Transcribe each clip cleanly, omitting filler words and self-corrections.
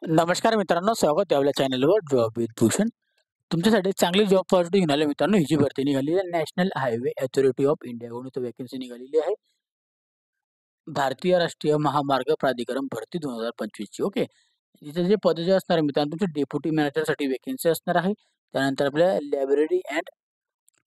नमस्कार मित्रांनो, स्वागत आहे आपल्या चॅनलवर जॉब विथ भूषण. तुमच्यासाठी चांगली जॉब ऑपॉर्च्युनिटी घेऊन आलो मित्रांनो. ही जी भरती निघालेली आहे नॅशनल हायवे अथॉरिटी ऑफ इंडियाकडून इथं व्हॅकन्सी निघालेली आहे. भारतीय राष्ट्रीय महामार्ग प्राधिकरण भरती 2025 ची. ओके. इथे जे पद जे असणार आहे मित्रांनो, तुमचे डेप्युटी मॅनेजरसाठी व्हॅकन्सी असणार आहे. त्यानंतर आपल्या लायब्ररी अँड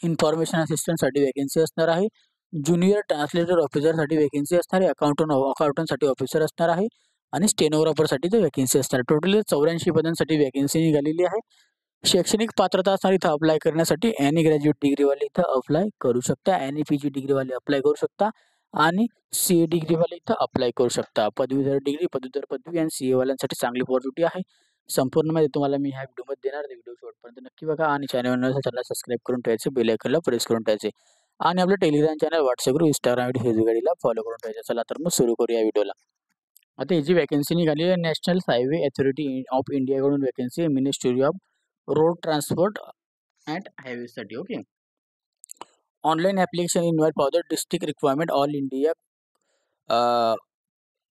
इन्फॉर्मेशन असिस्टंटसाठी व्हॅकन्सी असणार आहे. ज्युनियर ट्रान्सलेटर ऑफिसरसाठी व्हॅकन्सी असणार आहे. अकाउंटंटसाठी ऑफिसर असणार आहे. आणि स्टेनोग्राफरसाठी तर व्हॅकन्सी असणार आहे. टोटल 84 पदांसाठी व्हॅकन्सी निघालेली आहे. शैक्षणिक पात्रता असणार इथं अप्लाय करण्यासाठी एनी ग्रॅज्युएट डिग्रीवाले इथं अप्लाय करू शकता. एनी पीजी डिग्रीवाले अप्लाय करू शकता. आणि सीए डिग्रीवाले इथं अप्लाय करू शकता. पदवीधर डिग्री, पदवीधर पदवी आणि सीए वाल्यांसाठी चांगली ऑपॉर्च्युनिटी आहे. संपूर्ण माहिती तुम्हाला मी ह्या व्हिडिओमध्ये देणार. व्हिडिओ शेवटपर्यंत नक्की बघा आणि चॅनलला सबस्क्राईब करून ठेवायचे, बेल आयकॉनला प्रेस करून ठेवायचे आणि आपलं Telegram channel, WhatsApp group, Instagram ID, Facebook आयडीला फॉलो करून ठेवायचे. चला तर मग सुरू करूया व्हिडिओला. आता ही जी व्हॅकन्सी निघाली आहे नॅशनल हायवे अथॉरिटी ऑफ इंडियाकडून vacancy ministry of road transport and हायवेसाठी. Okay. Online application invite for the district requirement all India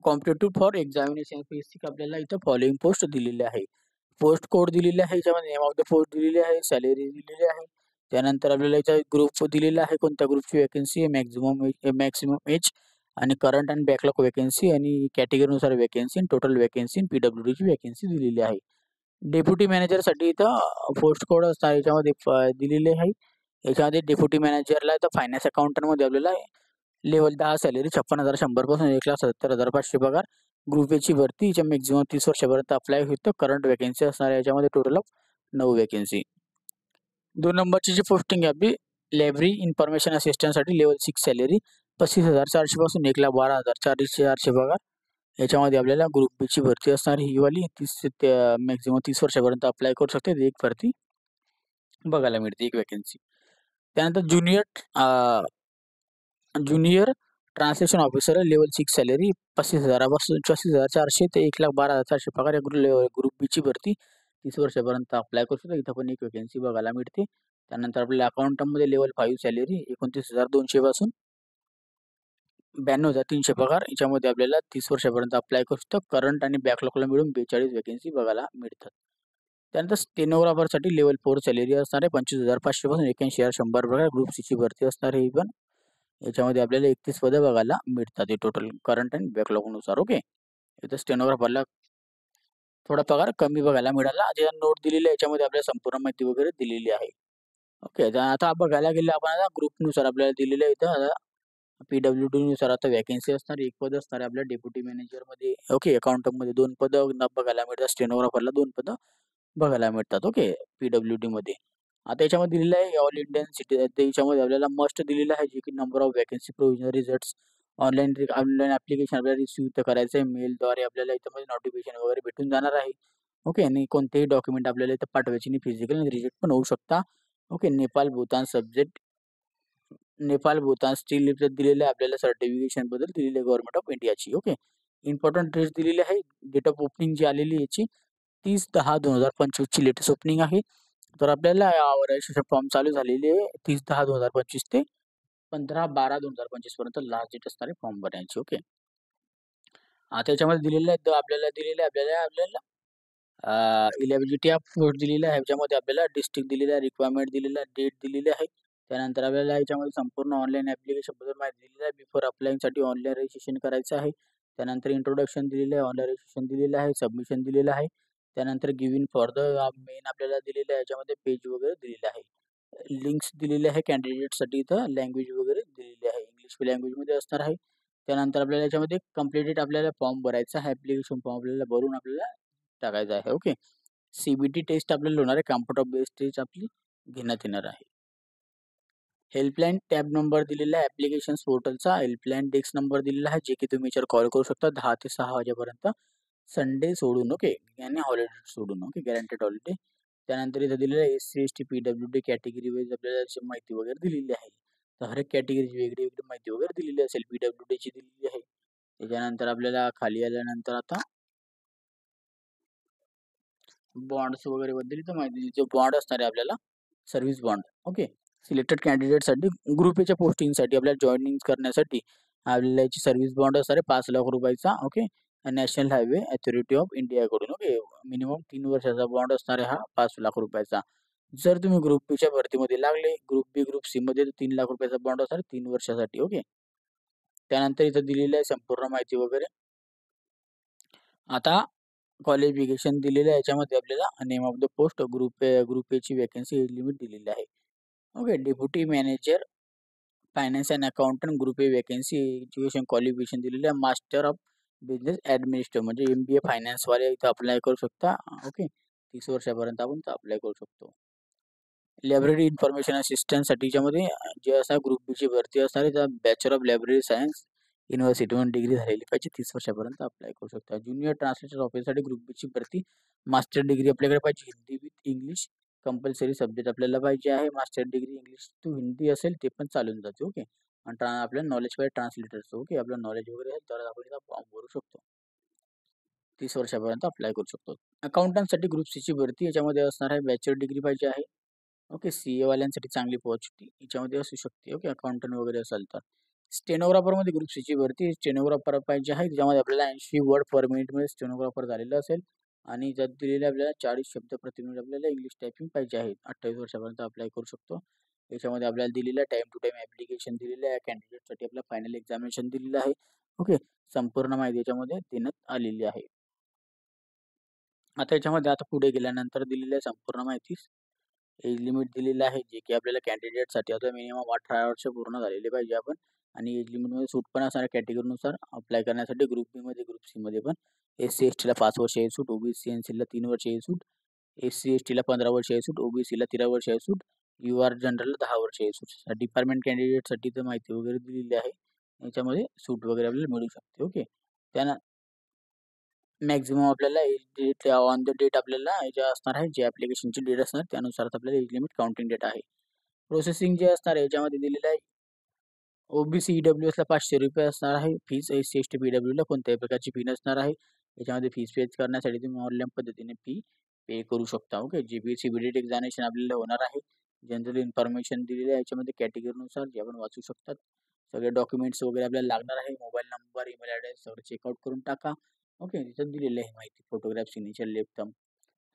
competitive for examination basic आपल्याला इथं फॉलोइंग पोस्ट दिलेले आहे. पोस्ट कोड दिलेले आहे, याच्यामध्ये नेम ऑफ द पोस्ट दिलेली आहे, सॅलरी दिलेली आहे. त्यानंतर आपल्याला इथं ग्रुप दिलेला आहे, कोणत्या ग्रुपची व्हॅकन्सी आहे, मॅक्सिमम एज आणि करंट आणि बॅकलॉग व्हॅकन्सी आणि कॅटेगरीनुसार व्हॅकन्सी, टोटल व्हॅकन्सी, पीडब्ल्यूडीची व्हॅकन्सी दिलेली आहे. डेप्युटी मॅनेजरसाठी इथं पोस्ट कोड असणार याच्यामध्ये दिलेले आहे. याच्यामध्ये डेप्युटी मॅनेजरला इथं फायनान्स अकाउंटंटमध्ये आपल्याला लेवल 10 सॅलरी 56,100 पासून 1,70,500 पगार. ग्रुप एची भरती याच्या मॅक्झिमम 30 वर्षापर्यंत अप्लाय होतं. करंट व्हॅकन्सी असणार याच्यामध्ये टोटल ऑफ 9 व्हॅकन्सी. 2 नंबरची जी पोस्टिंग आहे आपली लायब्ररी इन्फॉर्मेशन असिस्टंटसाठी लेवल 6 सॅलरी 35,400 पासून 1,12,400 पगार. याच्यामध्ये आपल्याला ग्रुप बीची भरती असणार ही वाली 30 ते मॅक्झिमम 30 वर्षापर्यंत अप्लाय करू शकते. एक भरती बघायला मिळते, एक व्हॅकन्सी. त्यानंतर junior translation officer level 6 salary 35,000 पासून 84,400 ते 1,12,400 पगार. ग्रुप बीची भरती 30 वर्षापर्यंत अप्लाय करू शकता. इथं पण एक व्हॅकन्सी बघायला मिळते. त्यानंतर आपल्याला अकाउंटमध्ये लेवल 5 सॅलरी 29,200 पासून 92,300 पगार. याच्यामध्ये आपल्याला 30 वर्षापर्यंत अप्लाय करू शकतो. करंट आणि बॅकलॉगला मिळून 42 व्हॅकन्सी बघायला मिळतात. त्यानंतर स्टेनोग्राफरसाठी लेवल 4 सॅलरी असणार आहे 25,500 पासून 81,100 पगार. ग्रुप सीची भरती असणार आहे ही पण. याच्यामध्ये आपल्याला 31 पदं बघायला मिळतात हे टोटल करंट आणि बॅकलॉगनुसार. ओके. इथं स्टेनोग्राफरला थोडा पगार कमी बघायला मिळाला. जे नोट दिलेली आहे याच्यामध्ये आपल्याला संपूर्ण माहिती वगैरे दिलेली आहे. ओके. आता बघायला गेलं आपण आता ग्रुपनुसार आपल्याला दिलेलं आहे इथं पीडब्ल्यूडी नुसार आता व्हॅकन्सी असणार. एक पद असणार आहे आपल्या डेप्युटी मॅनेजरमध्ये. ओके. अकाउंटंटमध्ये 2 पदं बघायला मिळतात. स्टेनोग्राफरला 2 पदं बघायला मिळतात. ओके. पीडब्ल्यूडी मध्ये. आता याच्यामध्ये दिलेलं आहे ऑल इंडियन सिटी याच्यामध्ये आपल्याला मस्ट दिलेलं आहे, जे की number of vacancy provisional results online application आपल्याला रिसिव्ह करायचं आहे. मेलद्वारे आपल्याला याच्यामध्ये नोटिफिकेशन वगैरे भेटून जाणार आहे. ओके. आणि कोणतेही डॉक्युमेंट आपल्याला इथं पाठवायचे नाही. फिजिकल आणि रिजेक्ट पण होऊ शकता. Okay. Nepal, Bhutan steel lift दिलेलं आहे आपल्याला सर्टिफिकेशन बद्दल दिलेली आहे गव्हर्नमेंट ऑफ इंडियाची. ओके. इम्पॉर्टंट डेट्स दिलेली आहे. डेट ऑफ ओपनिंग जी आलेली आहे याची 30/10/2025 ची लेटेस्ट ओपनिंग आहे. तर आपल्याला रजिस्ट्रेशन फॉर्म चालू झालेली आहे 30/10/2025 ते 15/12/2025 पर्यंत लास्ट डेट असणार आहे फॉर्म भरण्याची. ओके. आता याच्यामध्ये दिलेलं आहे आपल्याला इलिजिबिलिटी ऑफ पोस्ट दिलेली आहे. ह्याच्यामध्ये आपल्याला डिस्ट्रिक्ट दिलेला आहे, रिक्वायरमेंट दिलेला आहे, डेट दिलेली आहे. त्यानंतर आपल्याला याच्यामध्ये संपूर्ण ऑनलाईन ॲप्लिकेशन बद्दल माहिती दिलेली आहे. बिफोर अप्लायिंगसाठी ऑनलाईन रजिस्ट्रेशन करायचं आहे. त्यानंतर इंट्रोडक्शन दिलेलं आहे, ऑनलाईन रजिस्ट्रेशन दिलेलं आहे, सबमिशन दिलेलं आहे. त्यानंतर गिव्हिंग फॉर द मेन आपल्याला दिलेलं आहे, याच्यामध्ये पेज वगैरे दिलेलं आहे. लिंक्स दिलेले आहे कॅन्डिडेटसाठी. इथं लँग्वेज वगैरे दिलेली आहे, इंग्लिश लँग्वेजमध्ये असणार आहे. त्यानंतर आपल्याला याच्यामध्ये कंप्लीटेड आपल्याला फॉर्म भरायचा आहे. ॲप्लिकेशन फॉर्म आपल्याला भरून आपल्याला टाकायचं आहे. ओके. सीबीटी टेस्ट आपल्याला होणार आहे. कॉम्प्युटर बेस्ड टेस्ट आपली घेण्यात येणार आहे. हेल्पलाईन टॅब नंबर दिलेला आहे ॲप्लिकेशन पोर्टलचा. हेल्पलाईन डेस्क नंबर दिलेला आहे, जे की तुम्ही याच्यावर कॉल करू शकता 10 ते 6 वाजेपर्यंत संडे सोडून. ओके. आणि हॉलिडे सोडून. ओके. Guaranteed holiday. त्यानंतर इथं दिलेलं आहे SC ST PWD category wise आपल्याला माहिती वगैरे दिलेली आहे. तर हर एक कॅटेगरीची वेगळी वेगळी माहिती वगैरे दिलेली असेल. PWDची दिलेली आहे. त्याच्यानंतर आपल्याला खाली आल्यानंतर आता बॉन्ड्स वगैरे बद्दल इथं माहिती. जो बॉन्ड असणार आहे आपल्याला सर्व्हिस बॉन्ड. ओके. सिलेक्टेड कॅन्डिडेटसाठी ग्रुप एच्या पोस्टिंगसाठी आपल्याला जॉईनिंग करण्यासाठी आपल्याला याची सर्व्हिस बॉन्ड असणार आहे 5 लाख रुपयाचा. Okay. National highway authority of इंडियाकडून. ओके, मिनिमम 3 वर्षाचा बॉन्ड असणार आहे हा 5 लाख रुपयाचा. जर तुम्ही ग्रुप बीच्या भरतीमध्ये लागले, ग्रुप बी ग्रुप सी मध्ये, तर 3 लाख रुपयाचा बॉन्ड असणार 3 वर्षासाठी. ओके, त्यानंतर इथं दिलेली आहे संपूर्ण माहिती वगैरे. आता क्वालिफिकेशन दिलेलं आहे, याच्यामध्ये आपल्याला name of the post, group A ची वॅकन्सी एज लिमिट दिलेली आहे. Okay, deputy manager finance and accountant group A vacancy, education qualification दिलेलं आहे मास्टर ऑफ बिझनेस ॲडमिनिस्ट्रेटर, म्हणजे MBA फायनान्सवाले इथं अप्लाय करू शकता. ओके, 30 वर्षापर्यंत आपण अप्लाय करू शकतो. लायब्ररी इन्फॉर्मेशन असिस्टंटसाठी याच्यामध्ये जे असणार ग्रुप बीची भरती असणार आहे, त्या बॅचलर ऑफ लायब्ररी सायन्स युनिव्हर्सिटीमधून डिग्री झालेली पाहिजे, 30 वर्षापर्यंत अप्लाय करू शकता. ज्युनियर ट्रान्सलेटर ऑफिससाठी ग्रुप बीची भरती, मास्टर डिग्री आपल्याकडे पाहिजे, Hindi with English compulsory subject आपल्याला पाहिजे आहे. Master degree English to Hindi असेल ते पण चालून जाते. ओके, आणि आपल्या नॉलेज पाहिजे ट्रान्सलेटरचं. ओके, आपलं नॉलेज वगैरे आहे तर आपण फॉर्म भरू शकतो. 30 वर्षापर्यंत अप्लाय करू शकतो. अकाउंटंटसाठी ग्रुप सीची भरती, याच्यामध्ये असणार आहे बॅचलर डिग्री पाहिजे आहे. ओके, CA वाल्यांसाठी चांगली पॉझिटिव्ह याच्यामध्ये असू शकते. ओके, अकाउंटंट वगैरे असेल तर. स्टेनोग्राफरमध्ये ग्रुप सीची भरती, स्टेनोग्राफर पाहिजे आहे, त्याच्यामध्ये आपल्याला 80 वर्ड पर मिनिटमध्ये स्टेनोग्राफर झालेलं असेल आणि त्यात दिलेले आपल्याला 40 शब्द प्रति मिनिट आपल्याला इंग्लिश टायपिंग पाहिजे आहे. 28 वर्षापर्यंत अप्लाय करू शकतो. याच्यामध्ये आपल्याला दिलेलं टाइम टू टाइम ॲप्लिकेशन दिलेलं आहे, कॅन्डिडेटसाठी आपलं फायनल एक्झामिनेशन दिलेलं आहे. ओके, संपूर्ण माहिती याच्यामध्ये देण्यात आलेली आहे. आता याच्यामध्ये आता पुढे गेल्यानंतर दिलेली आहे संपूर्ण माहिती. एज लिमिट दिलेलं आहे, जे की आपल्याला कॅन्डिडेटसाठी आता मिनिमम 18 वर्ष पूर्ण झालेले पाहिजे आपण, आणि एज लिमिटमध्ये सूट पण असणार कॅटेगरीनुसार अप्लाय करण्यासाठी. ग्रुप बी मध्ये ग्रुप सी मध्ये पण SC STला 5 वर्ष एज सूट, OBC NCला 3 वर्ष एज सूट, SC STला 15 वर्ष एज सूट, OBCला 13 वर्ष एज सूट, UR जनरलला 10 वर्ष एज सूट. डिपार्टमेंट कॅन्डिडेटसाठी तर माहिती वगैरे दिलेली आहे, याच्यामध्ये सूट वगैरे आपल्याला मिळू शकते. ओके, त्यानं मॅक्झिमम आपल्याला age date on the date आपल्याला जे असणार आहे, जे ॲप्लिकेशनची डेट असणार त्यानुसार आपल्याला एज लिमिट काउंटिंग डेट आहे. प्रोसेसिंग जे असणार आहे याच्यामध्ये दिलेलं आहे, OBC EWSला 500 रुपये असणार आहे फीस. SC ST PWला कोणत्याही प्रकारची फी नसणार आहे. याच्यामध्ये फीस पे करण्यासाठी तुम्ही ऑनलाईन पद्धतीने फी पे करू शकता. ओके, CBT एक्झामिनेशन आपल्याला होणार आहे. जनरल इन्फॉर्मेशन दिलेली आहे, याच्यामध्ये कॅटेगरीनुसार जे आपण वाचू शकतात. सगळे डॉक्युमेंट्स वगैरे आपल्याला लागणार आहे, mobile number, email address checkout चेकआउट करून टाका. ओके, तिथं दिलेली आहे माहिती, photograph, signature, left thumb.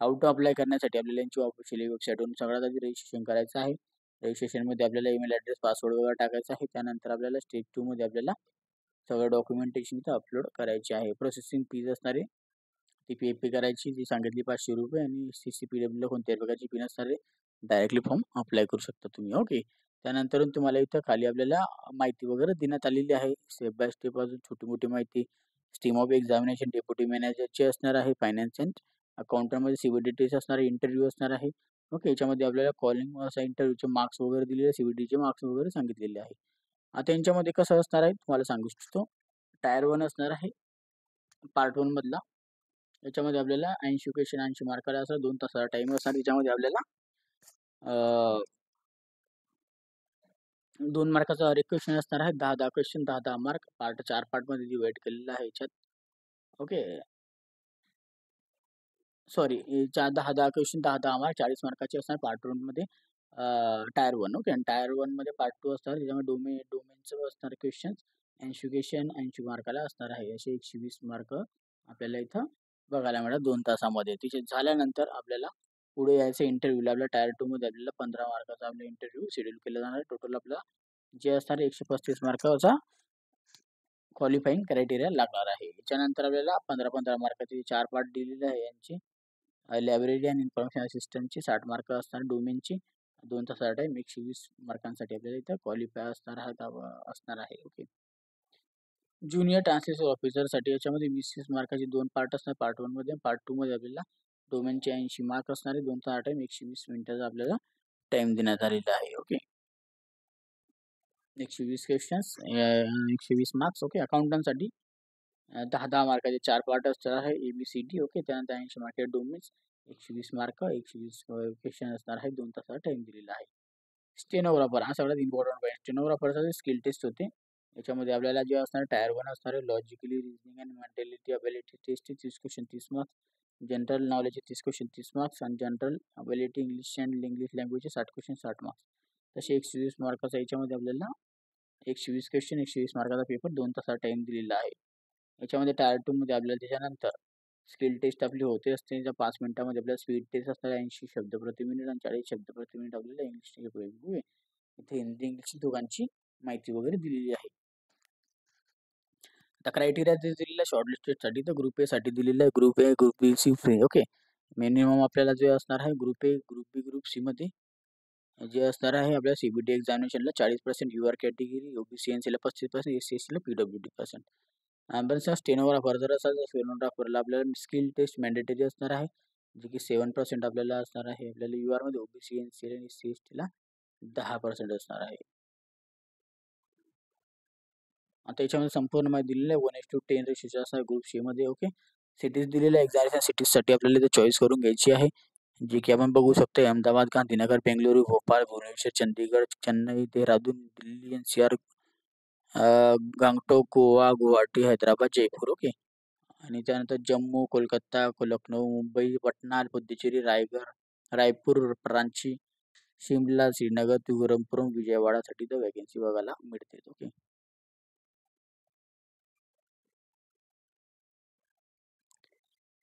How to apply करण्यासाठी आपल्याला यांची ऑफिशियली वेबसाईटवरून सगळ्यात आधी रजिस्ट्रेशन करायचं आहे. रजिस्ट्रेशनमध्ये आपल्याला ईमेल ॲड्रेस, पासवर्ड वगैरे टाकायचा आहे. त्यानंतर आपल्याला स्टेज 2 मध्ये आपल्याला सगळं डॉक्युमेंटेशन इथं अपलोड करायचे आहे. प्रोसेसिंग फीज असणारे ती पे करायची, जी सांगितली 500 रुपये, आणि SC PWला कोणत्याही प्रकारची फी नसणारे डायरेक्टली फॉर्म अप्लाय करू शकता तुम्ही. ओके, त्यानंतर तुम्हाला इथं खाली आपल्याला माहिती वगैरे देण्यात आलेली आहे, स्टेप बाय स्टेप अजून छोटी मोठी माहिती. स्ट्रीम ऑफ एक्झामिनेशन डेप्युटी मॅनेजरची असणार आहे, फायनान्स अँड अकाउंटंटमध्ये CBT टेस्ट असणार आहे, इंटरव्ह्यू असणार आहे. ओके, याच्यामध्ये आपल्याला कॉलिंग असा इंटरव्ह्यूचे मार्क्स वगैरे दिलेले, CBTचे मार्क्स वगैरे सांगितलेले आहे. आता यांच्यामध्ये कसं असणार आहे तुम्हाला सांगू इच्छितो. टायर 1 असणार आहे पार्ट 1 मधला. याच्यामध्ये आपल्याला 80 क्वेश्चन 80 मार्काला असं 2 तासाचा टाइम असणार. याच्यामध्ये आपल्याला 2 मार्काचा हर एक क्वेश्चन असणार आहे. 10-10 क्वेश्चन, 10-10 मार्क. पार्ट 4 पार्टमध्ये डिवाइड केलेला आहे याच्यात. ओके, सॉरी, 10-10 क्वेश्चन, 10-10 मार्क, 40 मार्काचे असणार पार्ट 1 मध्ये. टायर 1. ओके, आणि टायर 1 मध्ये पार्ट 2 असणार, त्याच्यामध्ये डोमेनचं असणार क्वेश्चन 80 क्वेश्चन 80 मार्काला असणार आहे. असे 120 मार्क आपल्याला इथं बघायला मिळतात 2 तासामध्ये. तिथे झाल्यानंतर आपल्याला पुढे यायचं इंटरव्ह्यूला. आपल्या टायर 2 मध्ये आपल्याला 15 मार्काचा आपला इंटरव्ह्यू शेड्यूल केला जाणार आहे. टोटल आपला जे असणार 135 मार्काचा क्वालिफाईंग क्रायटेरिया लागणार आहे. याच्यानंतर आपल्याला 15-15 मार्काचे 4 पार्ट दिलेले आहे यांचे. लायब्ररी अँड इन्फॉर्मेशन असिस्टंटची 60 मार्क असणार, डोमेनची 2 तासाचा टाइम, 120 मार्कांसाठी आपल्याला इथं क्वालिफाय असणार आहे. ओके, ज्युनियर ट्रान्सलेशन ऑफिसरसाठी याच्यामध्ये 20-20 मार्काचे 2 पार्ट असणार पार्ट 1 मध्ये. पार्ट 2 मध्ये आपल्याला डोमेनचे 80 मार्क असणारे, 2 तासाचा टाइम, 120 मिनिटाचा आपल्याला टाइम देण्यात आलेला आहे. Okay, 120 questions, 120 marks. ओके, अकाउंटंटसाठी 10-10 मार्काचे 4 पार्ट असणार आहे, ABCD. ओके, त्यानंतर 80 मार्क डोमेन्स, 120 मार्क, 120 क्वेश्चन असणार आहे, 2 तासाचा टाइम दिलेला आहे. स्टेनोग्राफर हा सगळ्यात इम्पॉर्टंट पॉईंट. स्टेनोग्राफरचा स्किल टेस्ट होते. याच्यामध्ये आपल्याला जे असणार टायर 1 असणार आहे, logically reasoning and mentality ability test 30 question 30 marks, general knowledge 30 question 30 marks, आणि general ability English and English लँग्वेजचे 60 क्वेश्चन 60 मार्क्स. तसे 120 मार्काचा याच्यामध्ये आपल्याला 120 क्वेश्चन 120 मार्काचा पेपर 2 तासाचा टाइम दिलेला आहे. याच्यामध्ये टायर 2 मध्ये आपल्याला त्याच्यानंतर स्किल टेस्ट आपली होते असते. 5 मिनिटामध्ये आपल्याला स्पीड टेस्ट असणार 80 शब्द प्रति मिनिट आणि 40 शब्द प्रति मिनिट आपल्याला इंग्लिश इथे हिंदी इंग्लिश दोघांची माहिती वगैरे दिलेली आहे. आता क्रायटेरिया दिलेला शॉर्टलिस्टेडसाठी तर ग्रुप ए साठी दिलेलं आहे. Group A, group B, C free. Okay. Minimum आपल्याला जे असणार आहे group A, group B, group C मध्ये जे असणार आहे आपल्या सीबीटी एक्झामिनेशनला 40% युआर कॅटेगरी, ओबीसी एनसीला 35%, एससी-एसटीला पीडब्ल्यूडी%. पण स्टेनोग्राफर जर असाल तर स्टेनोग्राफरला आपल्याला स्किल टेस्ट मॅन्डेटरी असणार आहे, जे की 7% आपल्याला असणार आहे. आपल्याला युआर मध्ये ओबीसी एनसी आणि एससी-एसटीला 10% असणार आहे. आता याच्यामध्ये संपूर्ण माहिती दिलेली आहे. 1:10 रेशोचा असणार ग्रुप सी मध्ये. ओके. सिटीज दिलेल्या एक्झामिनेशन सिटीजसाठी आपल्याला इथे चॉईस करून घ्यायची आहे, जी की आपण बघू शकतो. अहमदाबाद, गांधीनगर, बेंगलुरू, भोपाळ, भुवनेश्वर, चंदीगड, चेन्नई, देहरादून, दिल्ली, एनसीआर, गंगटोक, गोवा, गुवाहाटी, हैदराबाद, जयपूर. ओके. आणि त्यानंतर जम्मू, कोलकाता, लखनौ, मुंबई, पटना, पुद्दुचेरी, रायपूर, रांची, शिमला, श्रीनगर, तिरुवनंतपुरम, विजयवाडासाठी तर वॅकन्सी बघायला मिळते. ओके.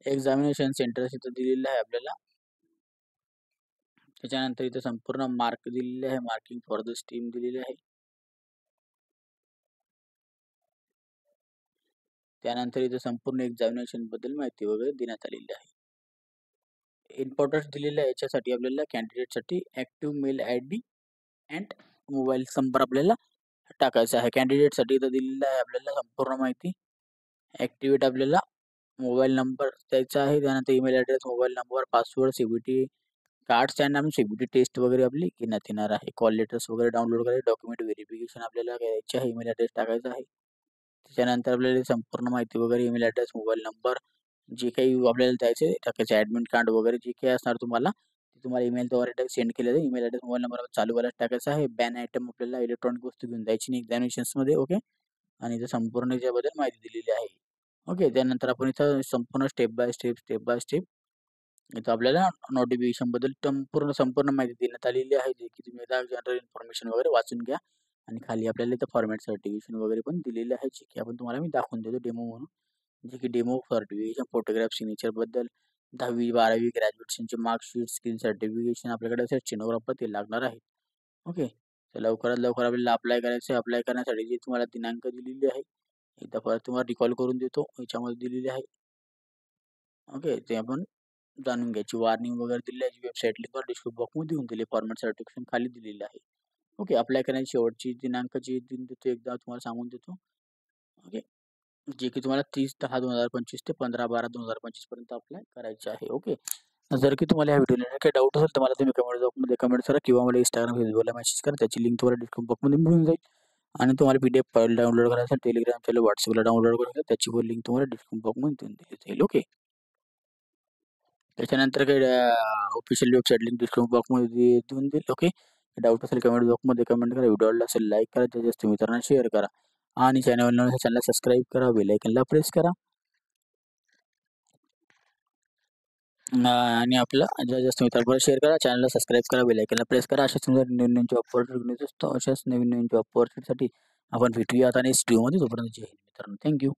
एक्झामिनेशन सेंटर्स इथं दिलेलं आहे आपल्याला. त्याच्यानंतर इथे संपूर्ण मार्क दिलेले आहे, मार्किंग फॉर द स्ट्रीम दिलेले आहे. त्यानंतर इथे संपूर्ण एक्झामिनेशन बद्दल माहिती वगैरे देण्यात आलेली आहे. इम्पॉर्टन्स दिलेलं आहे याच्यासाठी आपल्याला कॅन्डिडेटसाठी active mail ID and mobile number आपल्याला टाकायचा आहे. कॅन्डिडेटसाठी इथं दिलेलं आहे आपल्याला संपूर्ण माहिती. ऍक्टिव्हेट आपल्याला मोबाईल नंबर द्यायचा आहे, त्यानंतर email address, mobile number, password, CBT cards आणि सीबीटी टेस्ट वगैरे आपली घेण्यात येणार आहे. कॉल लेटर्स वगैरे डाउनलोड करायचे, डॉक्युमेंट व्हेरिफिकेशन आपल्याला करायचे आहे, ईमेल ॲड्रेस टाकायचा आहे. त्याच्यानंतर आपल्याला संपूर्ण माहिती वगैरे ईमेल ॲड्रेस, मोबाईल नंबर जे काही आपल्याला द्यायचे टाकायचे, ॲडमिट कार्ड वगैरे जे काही असणार तुम्हाला ते तुम्हाला ईमेलद्वारे सेंड केलेलं आहे. ईमेल ॲड्रेस, मोबाईल नंबर चालू करायला टाकायचा आहे. बॅन आयटम आपल्याला इलेक्ट्रॉनिक वस्तू घेऊन द्यायची नाही एक्झामिनेशन्समध्ये. ओके. आणि इथं संपूर्ण याच्याबद्दल माहिती दिलेली आहे. ओके. त्यानंतर आपण इथं संपूर्ण स्टेप बाय स्टेप इथं आपल्याला नोटिफिकेशन बद्दल संपूर्ण माहिती देण्यात आलेली आहे, जे की तुम्ही एकदा जनरल इन्फॉर्मेशन वगैरे वाचून घ्या. आणि खाली आपल्याला इथं फॉर्मॅट सर्टिफिकेशन वगैरे पण दिलेलं आहे, जे की आपण तुम्हाला मी दाखवून देतो डेमो म्हणून. जे की डेमो सर्टिफिकेशन, फोटोग्राफ, सिग्नेचर बद्दल 10वी 12वी ग्रॅज्युएशनचे मार्कशीट, स्किल सर्टिफिकेशन आपल्याकडे असेल स्टेनोग्राफर ते लागणार आहे. ओके. तर लवकरात लवकर आपल्याला अप्लाय करायचं आहे. अप्लाय करण्यासाठी जी तुम्हाला दिनांक दिलेली आहे एकदा परत तुम्हाला रिकॉल करून देतो, याच्यामध्ये दिलेली आहे. ओके. ते आपण जाणून घ्यायची. वॉर्निंग वगैरे दिली आहे, वेबसाईट लिंक डिस्क्रिप्शन बॉक्समध्ये देऊन दिली, फॉर्मॅट सर्टिफिकेशन खाली दिलेलं आहे. ओके. अप्लाय करण्याची शेवटची दिनांक जी दिन देतो एकदा तुम्हाला सांगून देतो. ओके. जे की तुम्हाला 30/10/2025 ते 15/12/2025 पर्यंत अप्लाय करायचे आहे. ओके. जर की तुम्हाला या व्हिडिओला काही डाऊट असेल तर मला तुम्ही कमेंट बॉक्समध्ये कमेंट करा किंवा मला इंस्टाग्राम, फेसबुकला मेसेज करा. त्याची लिंक तुम्हाला डिस्क्रिप्शन बॉक्समध्ये मिळून जाईल. आणि तुम्हाला PDF फाईल डाउनलोड करायचं असेल, टेलिग्राम चॅनल, व्हॉट्सअपला डाउनलोड करायचं त्याची पण लिंक तुम्हाला डिस्क्रिप्शन बॉक्समध्ये देऊन दिली जाईल. ओके. त्याच्यानंतर काही ऑफिशियल वेबसाईट लिंक डिस्क्रिप्शन बॉक्समध्ये देऊन देईल. ओके. डाऊट असेल कमेंट बॉक्समध्ये कमेंट करा. व्हिडिओ आवडला असेल लाईक करा, जास्त मित्रांना शेअर करा आणि चॅनलला सबस्क्राईब करा, बेल आयकनला प्रेस करा. आणि आपलं जास्त मित्रांबरोबर शेअर करा, चॅनलला सबस्क्राईब करा, बेल आयकनला प्रेस करा. अशाच नवीन जॉब ऑपॉर्च्युनिटीज असतो, अशाच नवीन जॉब ऑपॉर्च्युनिटीसाठी आपण भेटूयात आणि स्टुडिओमध्ये. तोपर्यंत जय हिंद मित्रांनो. थँक्यू.